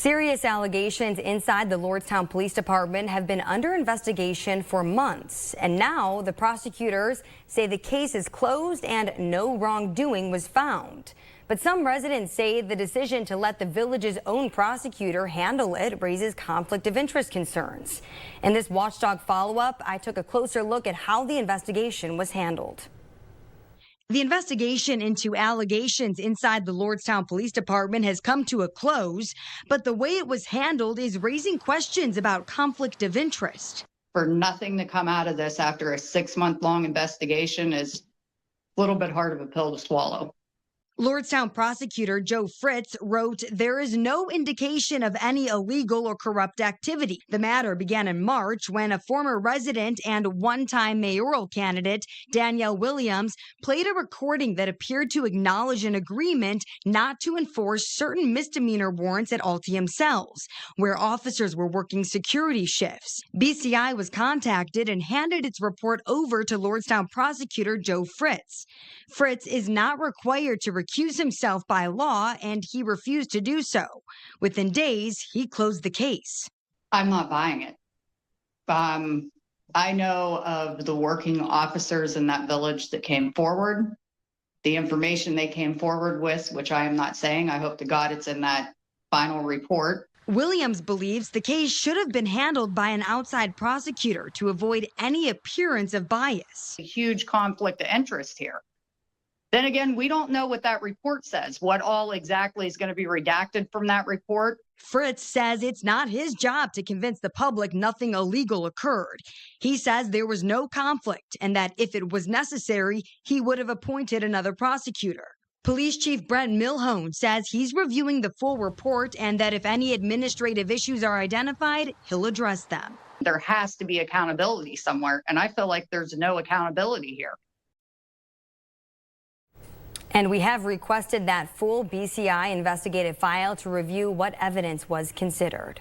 Serious allegations inside the Lordstown Police Department have been under investigation for months, and now the prosecutors say the case is closed and no wrongdoing was found. But some residents say the decision to let the village's own prosecutor handle it raises conflict of interest concerns. In this Watchdog follow-up, I took a closer look at how the investigation was handled. The investigation into allegations inside the Lordstown Police Department has come to a close, but the way it was handled is raising questions about conflict of interest. For nothing to come out of this after a 6-month-long investigation is a little bit hard of a pill to swallow. Lordstown prosecutor Joe Fritz wrote, "There is no indication of any illegal or corrupt activity." The matter began in March when a former resident and one-time mayoral candidate, Danielle Williams, played a recording that appeared to acknowledge an agreement not to enforce certain misdemeanor warrants at Altium cells, where officers were working security shifts. BCI was contacted and handed its report over to Lordstown prosecutor Joe Fritz. Fritz is not required to recuse himself by law, and he refused to do so. Within days, he closed the case. I'm not buying it. I know of the working officers in that village that came forward. The information they came forward with, which I am not saying, I hope to God it's in that final report. Williams believes the case should have been handled by an outside prosecutor to avoid any appearance of bias. A huge conflict of interest here. Then again, we don't know what that report says, what all exactly is going to be redacted from that report. Fritz says it's not his job to convince the public nothing illegal occurred. He says there was no conflict and that if it was necessary, he would have appointed another prosecutor. Police Chief Brent Milhone says he's reviewing the full report and that if any administrative issues are identified, he'll address them. There has to be accountability somewhere, and I feel like there's no accountability here. And we have requested that full BCI investigative file to review what evidence was considered.